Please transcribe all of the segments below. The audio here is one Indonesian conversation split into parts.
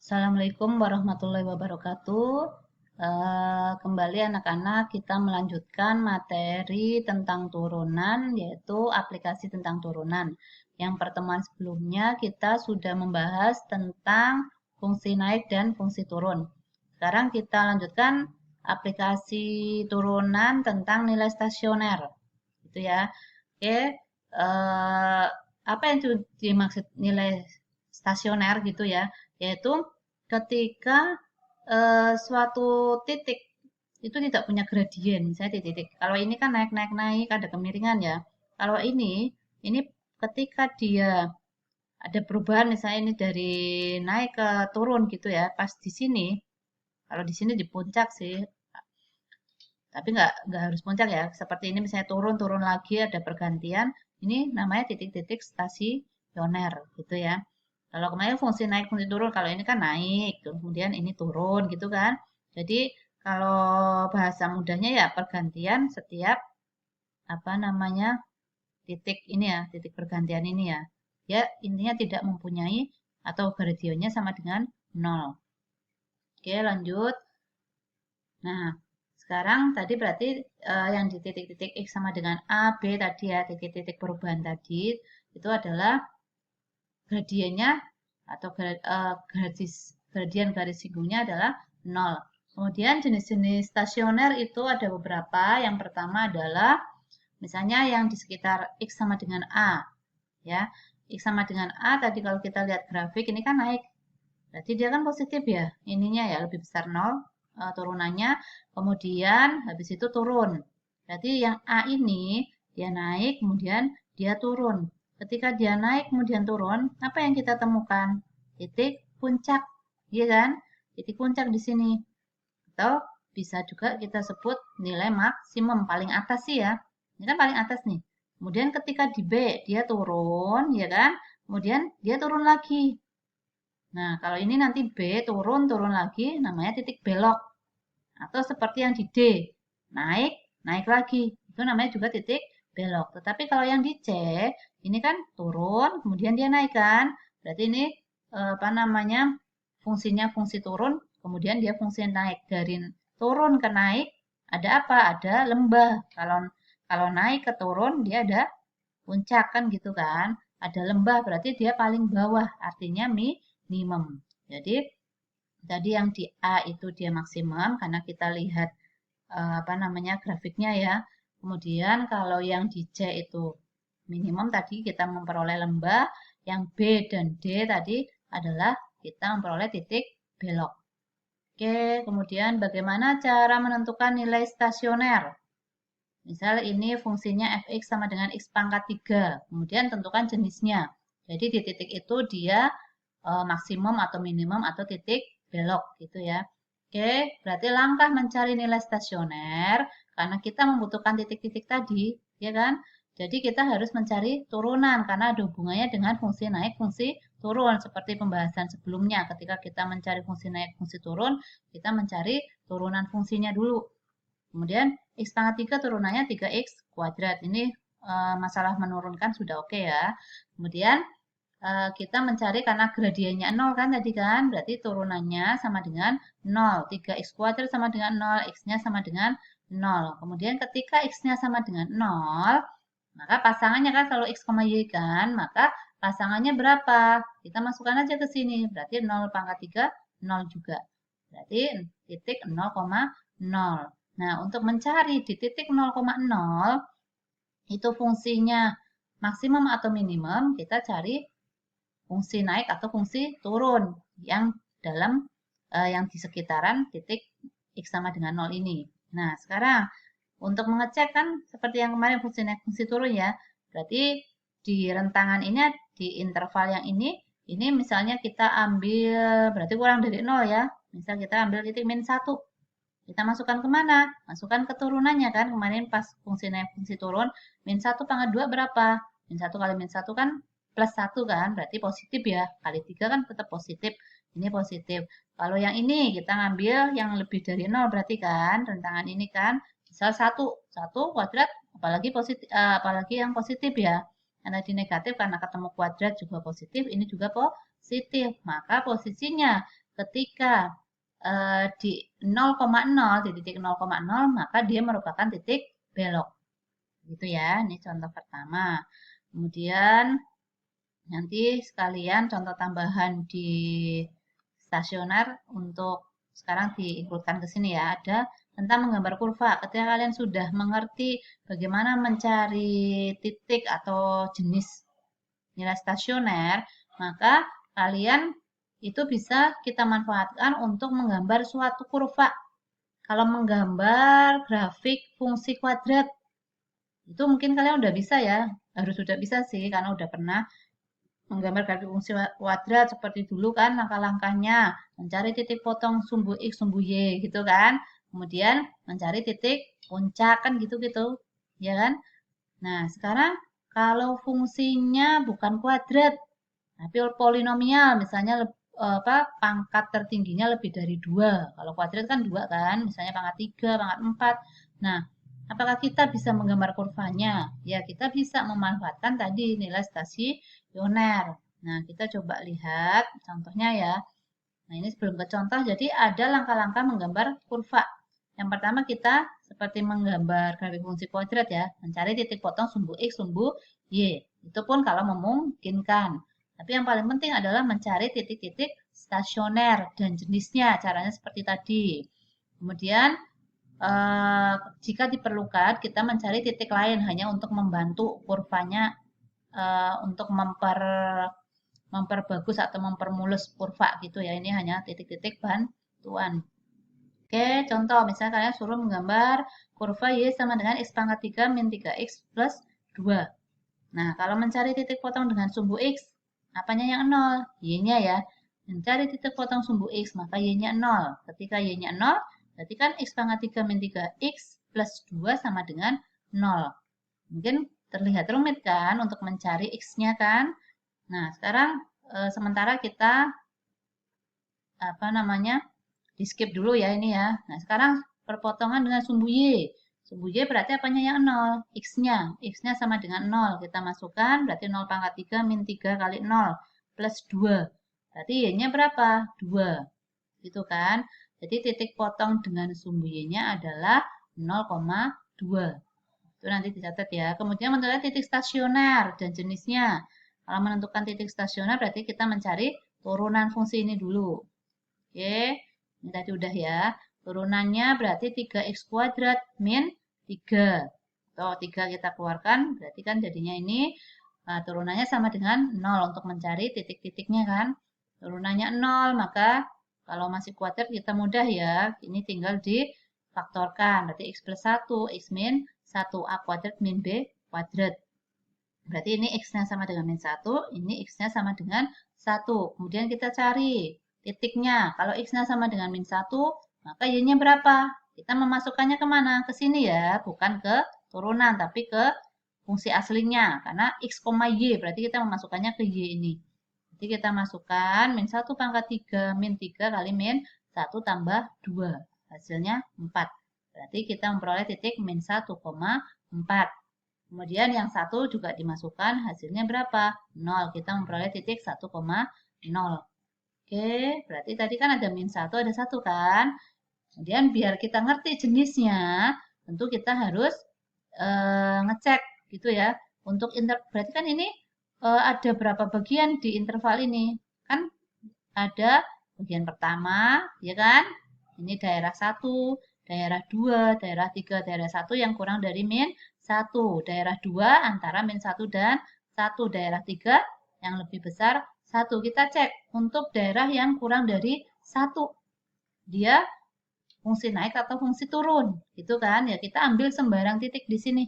Assalamualaikum warahmatullahi wabarakatuh. Kembali anak-anak kita melanjutkan materi tentang turunan, yaitu aplikasi tentang turunan. Yang pertemuan sebelumnya kita sudah membahas tentang fungsi naik dan fungsi turun. Sekarang kita lanjutkan aplikasi turunan tentang nilai stasioner. Gitu ya. Oke, apa yang dimaksud nilai stasioner gitu ya? Yaitu ketika suatu titik itu tidak punya gradien, misalnya di titik. Kalau ini kan naik naik naik ada kemiringan ya. Kalau ini ketika dia ada perubahan, misalnya ini dari naik ke turun gitu ya. Pas di sini, kalau di sini di puncak sih, tapi nggak harus puncak ya. Seperti ini misalnya turun turun lagi ada pergantian. Ini namanya titik-titik stasioner gitu ya. Kalau kemarin fungsi naik, fungsi turun, kalau ini kan naik, kemudian ini turun gitu kan. Jadi kalau bahasa mudahnya ya pergantian setiap apa namanya titik ini ya, titik pergantian ini ya. Ya intinya tidak mempunyai atau gradionnya sama dengan nol. Oke, lanjut. Nah, sekarang tadi berarti yang di titik-titik X sama dengan A, B tadi ya, titik-titik perubahan tadi itu adalah gradiennya atau gradien garis singgungnya adalah 0. Kemudian jenis-jenis stasioner itu ada beberapa. Yang pertama adalah misalnya yang di sekitar X sama dengan A. Ya, X sama dengan A tadi kalau kita lihat grafik ini kan naik. Berarti dia kan positif ya. Ininya ya lebih besar 0 turunannya. Kemudian habis itu turun. Berarti yang A ini dia naik kemudian dia turun. Ketika dia naik kemudian turun, apa yang kita temukan? Titik puncak, iya kan? Titik puncak di sini. Atau bisa juga kita sebut nilai maksimum paling atas sih ya. Ini kan paling atas nih. Kemudian ketika di B dia turun, ya kan? Kemudian dia turun lagi. Nah, kalau ini nanti B turun, turun lagi, namanya titik belok. Atau seperti yang di D, naik, naik lagi. Itu namanya juga titik belok. Tetapi kalau yang di C, ini kan turun, kemudian dia naik kan. Berarti ini apa namanya, fungsinya fungsi turun, kemudian dia fungsi naik. Dari turun ke naik, ada apa? Ada lembah. Kalau naik ke turun, dia ada puncak kan gitu kan. Ada lembah, berarti dia paling bawah, artinya minimum. Jadi tadi yang di A itu dia maksimum karena kita lihat apa namanya grafiknya ya. Kemudian kalau yang di C itu minimum tadi kita memperoleh lembah, yang B dan D tadi adalah kita memperoleh titik belok. Oke, kemudian bagaimana cara menentukan nilai stasioner? Misal ini fungsinya fx sama dengan x pangkat 3. Kemudian tentukan jenisnya. Jadi di titik itu dia maksimum atau minimum atau titik belok gitu ya. Oke, berarti langkah mencari nilai stasioner karena kita membutuhkan titik-titik tadi, ya kan? Jadi kita harus mencari turunan karena ada hubungannya dengan fungsi naik, fungsi turun seperti pembahasan sebelumnya. Ketika kita mencari fungsi naik, fungsi turun, kita mencari turunan fungsinya dulu. Kemudian X pangkat 3 turunannya 3X kuadrat. Ini masalah menurunkan sudah oke ya. Kemudian kita mencari karena gradiennya 0 kan tadi kan. Berarti turunannya sama dengan 0. 3X kuadrat sama dengan 0. X-nya sama dengan 0. Kemudian ketika X-nya sama dengan 0, maka pasangannya kan kalau X, Y kan. Maka pasangannya berapa? Kita masukkan aja ke sini. Berarti 0 pangkat 3, 0 juga. Berarti titik 0,0. Nah, untuk mencari di titik 0,0 itu fungsinya maksimum atau minimum, kita cari fungsi naik atau fungsi turun yang dalam yang di sekitaran titik X sama dengan 0 ini. Nah, sekarang untuk mengecek kan seperti yang kemarin fungsi naik, fungsi turun ya. Berarti di rentangan ini, di interval yang ini misalnya kita ambil, berarti kurang dari 0 ya. Misal kita ambil titik min 1. Kita masukkan kemana? Masukkan ke turunannya kan. Kemarin pas fungsi naik, fungsi turun. Min 1 pangkat 2 berapa? Min 1 kali min 1 kan plus 1 kan. Berarti positif ya. Kali 3 kan tetap positif. Ini positif. Kalau yang ini kita ngambil yang lebih dari 0 berarti kan. Rentangan ini kan. Misal 1. 1 kuadrat. Apalagi positif, apalagi yang positif ya. Karena di negatif karena ketemu kuadrat juga positif. Ini juga positif. Maka posisinya ketika di 0,0, di titik 0,0, maka dia merupakan titik belok. Gitu ya, ini contoh pertama. Kemudian nanti sekalian contoh tambahan di stasioner untuk sekarang diinkludkan ke sini ya. Ada tentang menggambar kurva. Ketika kalian sudah mengerti bagaimana mencari titik atau jenis nilai stasioner, maka kalian itu bisa kita manfaatkan untuk menggambar suatu kurva. Kalau menggambar grafik fungsi kuadrat, itu mungkin kalian udah bisa ya, harus sudah bisa sih, karena udah pernah menggambar grafik fungsi kuadrat seperti dulu kan langkah-langkahnya. Mencari titik potong sumbu X, sumbu Y gitu kan. Kemudian mencari titik puncak kan gitu-gitu, ya kan? Nah, sekarang kalau fungsinya bukan kuadrat, tapi polinomial, misalnya pangkat tertingginya lebih dari 2. Kalau kuadrat kan 2 kan, misalnya pangkat 3, pangkat 4. Nah, apakah kita bisa menggambar kurvanya? Ya, kita bisa memanfaatkan tadi nilai stasioner. Nah, kita coba lihat contohnya ya. Nah, ini sebelum ke contoh, jadi ada langkah-langkah menggambar kurva. Yang pertama kita seperti menggambar grafik fungsi kuadrat ya, mencari titik potong sumbu X, sumbu Y. Itu pun kalau memungkinkan. Tapi yang paling penting adalah mencari titik-titik stasioner dan jenisnya, caranya seperti tadi. Kemudian jika diperlukan, kita mencari titik lain hanya untuk membantu kurvanya untuk memperbagus atau mempermulus kurva gitu ya. Ini hanya titik-titik bantuan. Oke, contoh misalnya kalian suruh menggambar kurva Y sama dengan X pangkat 3 min 3X plus 2. Nah, kalau mencari titik potong dengan sumbu X, apanya yang 0? Y-nya ya. Mencari titik potong sumbu X, maka Y-nya 0. Ketika Y-nya 0, berarti kan X pangkat 3 min 3X plus 2 sama dengan 0. Mungkin terlihat rumit kan untuk mencari X-nya kan? Nah, sekarang sementara kita di skip dulu ya ini ya. Nah, sekarang perpotongan dengan sumbu Y. Sumbu Y berarti apanya yang 0? X-nya. X-nya sama dengan 0. Kita masukkan berarti 0 pangkat 3 min 3 kali 0 plus 2. Berarti Y-nya berapa? 2. Gitu kan? Jadi titik potong dengan sumbu Y-nya adalah 0,2. Itu nanti dicatat ya. Kemudian menentukan titik stasioner dan jenisnya. Kalau menentukan titik stasioner berarti kita mencari turunan fungsi ini dulu. Oke, ini tadi udah ya. Turunannya berarti 3x kuadrat min 3. Atau 3 kita keluarkan, berarti kan jadinya ini turunannya sama dengan 0 untuk mencari titik-titiknya kan. Turunannya 0, maka kalau masih kuadrat kita mudah ya. Ini tinggal difaktorkan. Berarti x plus 1, x min 1, a kuadrat min b kuadrat. Berarti ini x-nya sama dengan min 1, ini x-nya sama dengan 1. Kemudian kita cari titiknya. Kalau x-nya sama dengan min 1, maka y-nya berapa? Kita memasukkannya kemana? Ke sini ya, bukan ke turunan, tapi ke fungsi aslinya. Karena x, y, berarti kita memasukkannya ke y ini. Jadi kita masukkan min 1 pangkat 3, min 3 kali min 1 tambah 2. Hasilnya 4. Berarti kita memperoleh titik min 1,4. Kemudian yang 1 juga dimasukkan, hasilnya berapa? 0. Kita memperoleh titik 1,0. Oke, berarti tadi kan ada min 1, ada 1 kan? Kemudian biar kita ngerti jenisnya, tentu kita harus ngecek gitu ya. Untuk berarti kan ini ada berapa bagian di interval ini? Kan ada bagian pertama, ya kan? Ini daerah 1, daerah 2, daerah 3, daerah 1 yang kurang dari min 1. Daerah 2 antara min 1 dan 1. Daerah 3 yang lebih besar 1. Kita cek untuk daerah yang kurang dari 1. Dia fungsi naik atau fungsi turun. Gitu kan? Ya kita ambil sembarang titik di sini.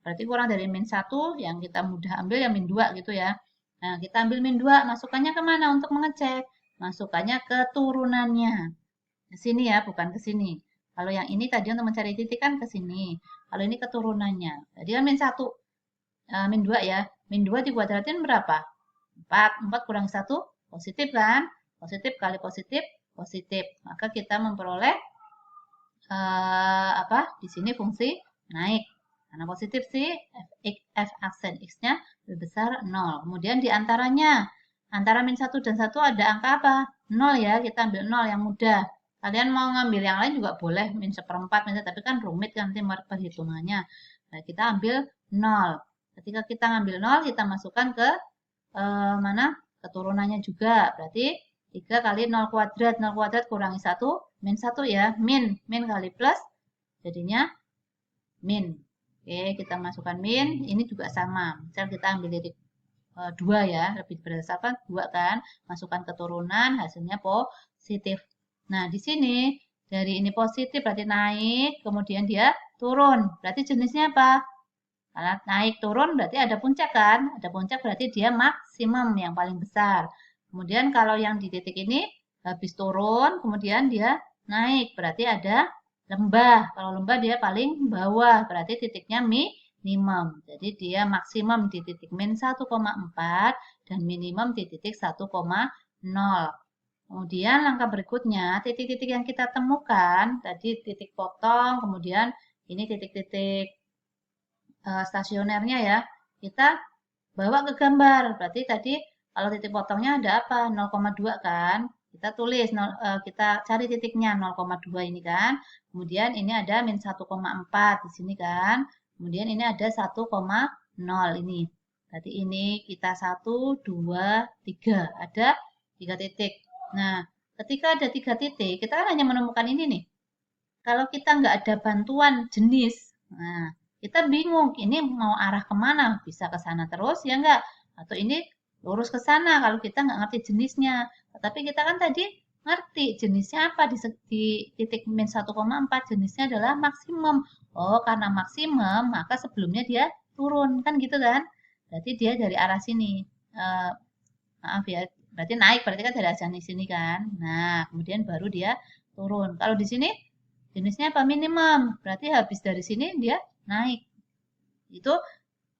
Berarti kurang dari min 1 yang kita mudah ambil ya min 2 gitu ya. Nah, kita ambil min 2, masukkannya kemana untuk mengecek? Masukkannya ke turunannya. Ke sini ya, bukan ke sini. Kalau yang ini tadi untuk mencari titik kan ke sini. Kalau ini keturunannya. Jadi kan min 1, min 2 ya. Min 2 dikuadratin berapa? 4. 4 kurang 1, positif kan? Positif kali positif, positif. Maka kita memperoleh di sini fungsi naik. Karena positif sih, f aksen x-nya lebih besar 0. Kemudian di antaranya, antara min 1 dan 1 ada angka apa? 0 ya, kita ambil 0 yang mudah. Kalian mau ngambil yang lain juga boleh, min seperempat, misalnya, tapi kan rumit kan nanti perhitungannya. Nah, kita ambil 0. Ketika kita ngambil 0, kita masukkan ke mana? Keturunannya juga. Berarti 3 kali 0 kuadrat. 0 kuadrat kurangi 1, min 1 ya. Min kali plus, jadinya min. Oke, kita masukkan min. Ini juga sama. Misal kita ambil titik 2 ya, lebih berdasarkan 2 kan. Masukkan keturunan, hasilnya positif. Nah, di sini dari ini positif berarti naik, kemudian dia turun. Berarti jenisnya apa? Karena naik turun berarti ada puncak kan? Ada puncak berarti dia maksimum yang paling besar. Kemudian kalau yang di titik ini habis turun, kemudian dia naik berarti ada lembah. Kalau lembah dia paling bawah berarti titiknya minimum. Jadi dia maksimum di titik min 1,4 dan minimum di titik 1,0. Kemudian langkah berikutnya, titik-titik yang kita temukan, tadi titik potong, kemudian ini titik-titik stasionernya ya, kita bawa ke gambar. Berarti tadi kalau titik potongnya ada apa? 0,2 kan? Kita tulis, kita cari titiknya 0,2 ini kan. Kemudian ini ada min 1,4 di sini kan. Kemudian ini ada 1,0 ini. Berarti ini kita 1, 2, 3. Ada 3 titik. Nah, ketika ada 3 titik, kita kan hanya menemukan ini nih. Kalau kita nggak ada bantuan jenis, nah kita bingung ini mau arah kemana, bisa ke sana terus ya enggak? Atau ini lurus ke sana kalau kita nggak ngerti jenisnya. Tapi kita kan tadi ngerti jenisnya apa di titik min 1,4 jenisnya adalah maksimum. Oh, karena maksimum maka sebelumnya dia turun kan gitu kan? Berarti dia dari arah sini. Eh, maaf ya, berarti naik berarti kan dari arah sini kan. Nah, kemudian baru dia turun. Kalau di sini jenisnya apa? Minimum. Berarti habis dari sini dia naik. Itu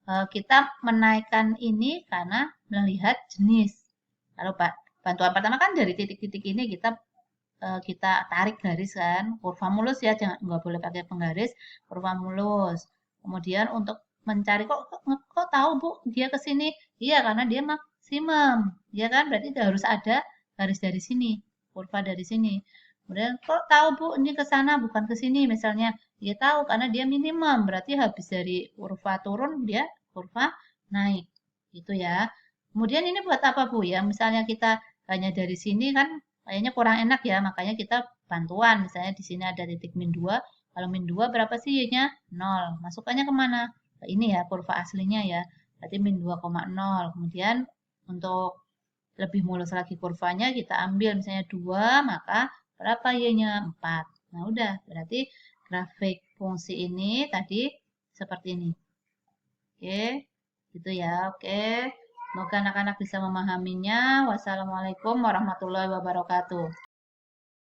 kita menaikkan ini karena melihat jenis. Kalau bantuan pertama kan dari titik-titik ini kita tarik garis kan, kurva mulus ya, jangan nggak boleh pakai penggaris, kurva mulus. Kemudian untuk mencari kok tahu Bu dia ke sini? Iya karena dia maksimum, ya kan? Berarti harus ada garis dari sini, kurva dari sini. Kemudian kok tahu Bu ini ke sana bukan ke sini misalnya? Dia tahu karena dia minimum, berarti habis dari kurva turun dia kurva naik. Gitu ya. Kemudian ini buat apa Bu ya? Misalnya kita hanya dari sini kan kayaknya kurang enak ya, makanya kita bantuan. Misalnya di sini ada titik min 2. Kalau min 2 berapa sih y-nya? 0. Masukkannya kemana? Ke ini ya, kurva aslinya ya. Berarti min 2,0. Kemudian untuk lebih mulus lagi kurvanya kita ambil misalnya 2, maka berapa y-nya? 4. Nah udah, berarti grafik fungsi ini tadi seperti ini. Oke, gitu ya. Oke, semoga anak-anak bisa memahaminya. Wassalamualaikum warahmatullahi wabarakatuh.